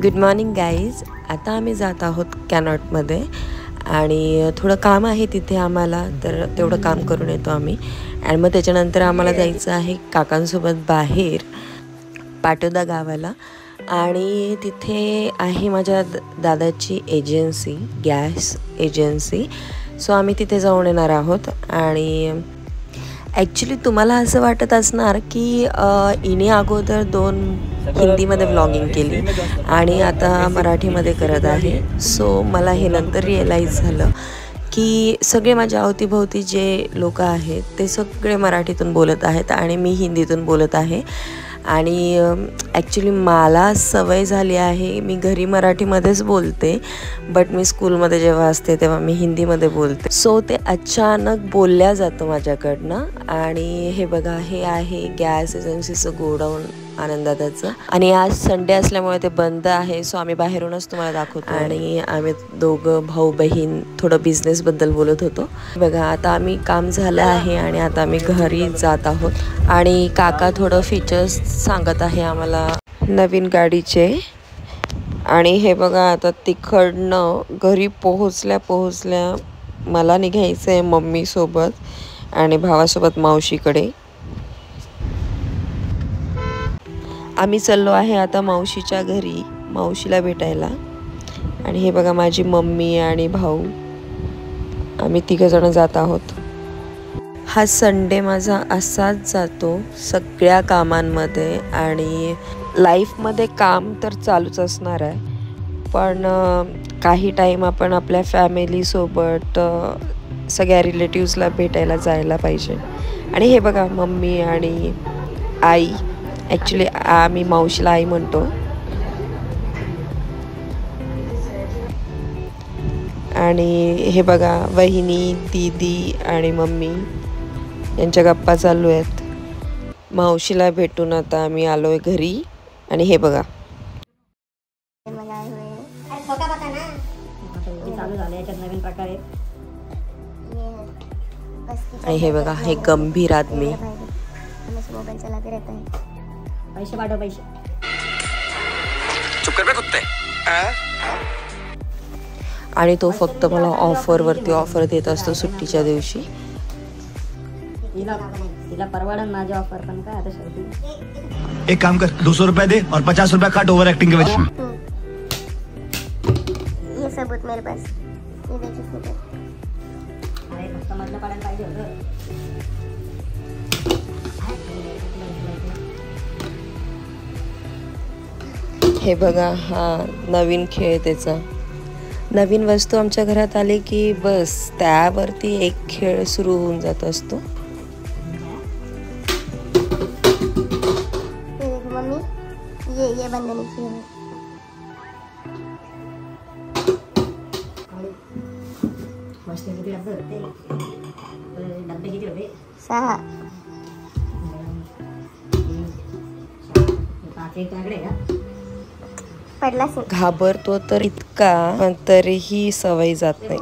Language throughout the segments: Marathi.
Good morning guys. आता आम्ही जात आहोत कॅनॉटमध्ये आणि थोडं काम आहे तिथे आम्हाला, तर तेवढं काम करून येतो आम्ही. आणि मग त्याच्यानंतर आम्हाला जायचं आहे काकांसोबत बाहेर पाटोदा गावाला. आणि तिथे आहे माझ्या दादाची एजन्सी, गॅस एजन्सी. सो आम्ही तिथे जाऊन येणार आहोत. आणि ॲक्च्युली तुम्हाला असं वाटत असणार की हिने अगोदर 2 हिंदीमध्ये व्लॉगिंग केली आणि आता मराठीमध्ये करत आहे. सो मला हे नंतर रिअलाईज झालं की सगळे माझ्या अवतीभोवती जे लोक आहेत ते सगळे मराठीतून बोलत आहेत आणि मी हिंदीतून बोलत आहे. आणि ॲक्च्युली मला सवय झाली आहे, मी घरी मराठीमध्येच बोलते, बट मी स्कूलमध्ये जेव्हा असते तेव्हा मी हिंदीमध्ये बोलते. सो ते अचानक बोलल्या जातं माझ्याकडनं. आणि हे बघा, हे आहे गॅस एजन्सीचं गोडाऊन आनंददादाचं. आणि आज संडे असल्यामुळे ते बंद आहे. सो आम्ही बाहेरूनच तुम्हाला दाखवतो. आणि आम्ही दोघं भाऊ बहीण थोडं बिझनेसबद्दल बोलत होतो. बघा, आता आम्ही काम झालं आहे आणि आता आम्ही घरी जात आहोत. आणि काका थोडं फीचर्स सांगत आहे आम्हाला नवीन गाडीचे. आणि हे बघा, आता तिकडनं घरी पोहोचल्या मला निघायचं आहे मम्मीसोबत आणि भावासोबत मावशीकडे. आम्ही चाललो आहे आता मावशीच्या घरी, मावशीला भेटायला. आणि हे बघा, माझी मम्मी आणि भाऊ, आम्ही 3 जण जात आहोत. हा संडे माझा असाच जातो सगळ्या कामांमध्ये. आणि लाईफमध्ये काम तर चालूच असणार आहे, पण काही टाईम आपण आपल्या फॅमिलीसोबत सगळ्या रिलेटिव्सला भेटायला जायला पाहिजे. आणि हे बघा, मम्मी आणि आई, ॲक्च्युली आम्ही मावशीला आई म्हणतो. आणि हे बघा, वहिनी, दीदी आणि मम्मी यांच्या गप्पा चालू आहेत. मावशीला भेटून आता आम्ही आलोय घरी. आणि हे बघा, आणि हे बघा, हे गंभीर आदमी. पैसे पाठव, पैसे. चुप कर बे कुत्ते. आणि तो फक्त मला ऑफरवरती ऑफर देत असतो सुट्टीच्या दिवशी. तिला परवडन माझी ऑफर, पण काय आता शेवटी. एक काम कर, 200 रुपए दे और 50 रुपए काट ओवर एक्टिंग के वजह से. ये सबूत मेरे पास, ये देखिए फोटो. अरे फक्त मधलं पडायला पाहिजे होतं. हे बघा, हा नवीन खेळ त्याचा. नवीन वस्तू आमच्या घरात आली की बस त्यावरती एक खेळ सुरू होऊन जात असतो. मम्मी, ये बंदनी की है. डब्बे किती होते? 6. घाबरतो तर इतका, पण तरीही सवय जात नाही.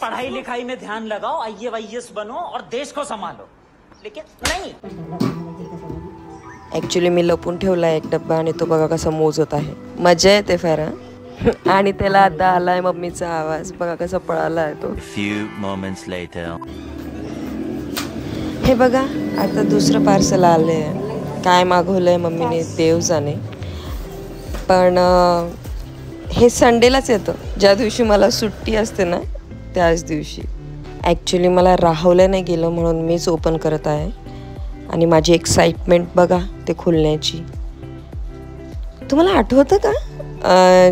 पढ़ाई लिखाई में ध्यान लगाओ, IAS बनो और देश को संभालो, लेकिन नहीं. ॲक्च्युली मी लपून ठेवला एक डब्बा आणि तो बघा कसा मोजत आहे. मजा येते फार. आणि त्याला आता आलाय मम्मीचा आवाज, बघा कसा पळाला आहे तो. Few moments later. हे बघा, आता दुसरं पार्सल आलंय. काय मागवलंय मम्मीने देव जाणे. पण हे संडेलाच येतं, ज्या दिवशी मला सुट्टी असते ना त्याच दिवशी. ॲक्च्युली मला राहवलं नाही गेलं म्हणून मीच ओपन करत आहे. आणि माझी एक्साइटमेंट बघा ते खोलण्याची. तुम्हाला आठवतं का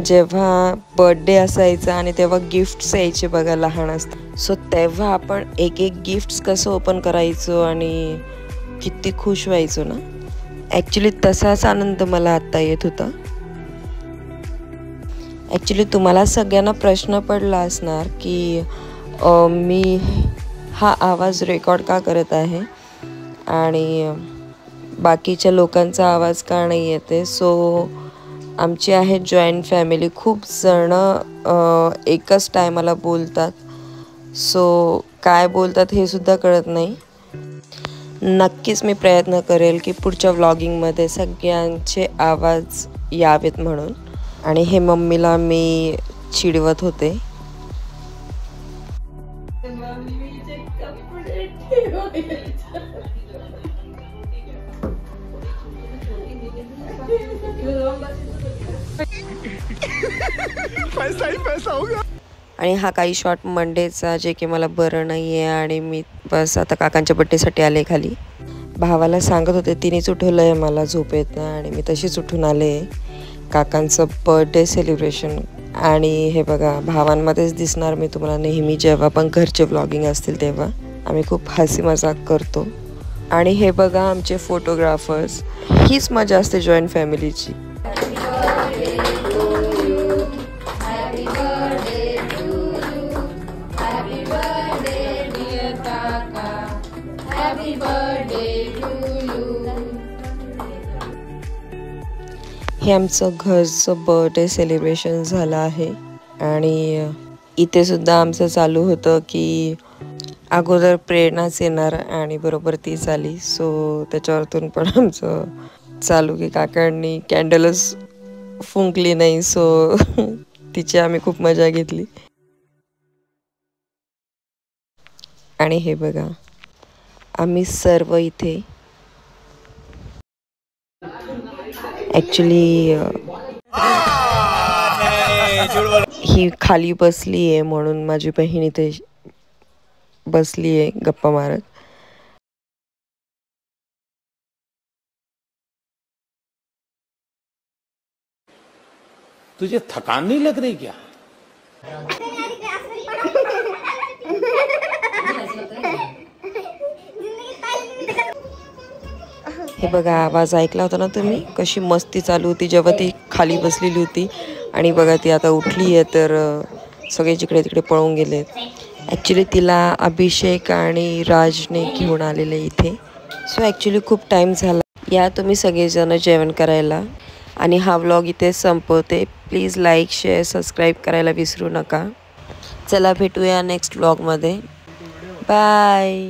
जेव्हा बर्थडे असायचा आणि तेव्हा गिफ्ट्स यायचे बघा लहान असतं. सो तेव्हा आपण एक गिफ्ट्स कसं ओपन करायचो आणि किती खुश व्हायचो ना. ॲक्च्युली तसाच आनंद मला आत्ता येत होता. ॲक्च्युली तुम्हाला सगळ्यांना प्रश्न पडला असणार की मी हा आवाज रेकॉर्ड का करत आहे आणि बाकीच्या लोकांचा आवाज का नाही येते. सो आमची आहे जॉईंट फॅमिली, खूप जण एकच टायमाला बोलतात. सो काय बोलतात हे सुद्धा कळत नाही. नक्कीच मी प्रयत्न करेल की पुढच्या व्लॉगिंगमध्ये सगळ्यांचे आवाज यावेत म्हणून. आणि हे मम्मीला मी चिडवत होते. पैसा ही पैसा होगा. आणि हा काही शॉर्ट मंडेचा जे की मला बरं नाही आहे आणि मी बस आता काकांच्या बड्डेसाठी आले खाली. भावाला सांगत होते, तिनेच उठवलं आहे मला झोपेत आणि मी तशीच उठून आले. काकांचं बर्थडे सेलिब्रेशन. आणि हे बघा, भावांमध्येच दिसणार मी तुम्हाला नेहमी जेव्हा पण घरचे व्लॉगिंग असतील तेव्हा. आम्ही खूप हसी मजाक करतो. आणि हे बघा आमचे फोटोग्राफर्स. हीच मजा असते जॉईंट फॅमिलीची. हे आमचं घरचं बर्थडे सेलिब्रेशन झालं आहे. आणि इथे सुद्धा आमचं चालू होतं की अगोदर प्रेरणाच येणार आणि बरोबर तीच आली. सो त्याच्यावरतून पण आमचं चालू की काकांनी कॅन्डलच फुंकली नाही. सो तिची आम्ही खूप मजा घेतली. आणि हे बघा आम्ही सर्व इथे ॲक्च्युली ही खाली बसली आहे म्हणून माझी बहीण इथे बसली आहे गप्पा मारत. तुझे थकान नहीं लग रही क्या? हे बघा आवाज ऐकला होता ना तुम्ही, कशी मस्ती चालू होती जेव्हा ती खाली बसलेली होती. आणि बघा ती आता उठली आहे तर सगळे जिकडे तिकडे पळून गेलेत. ॲक्च्युली तिला अभिषेक आणि राजने घेऊन आलेले इथे. सो ॲक्च्युली खूप टाईम झाला. या तुम्ही सगळेजण जेवण करायला. आणि हा व्लॉग इथे संपवते. प्लीज लाईक शेअर सबस्क्राईब करायला विसरू नका. चला भेटूया नेक्स्ट व्लॉगमध्ये. बाय.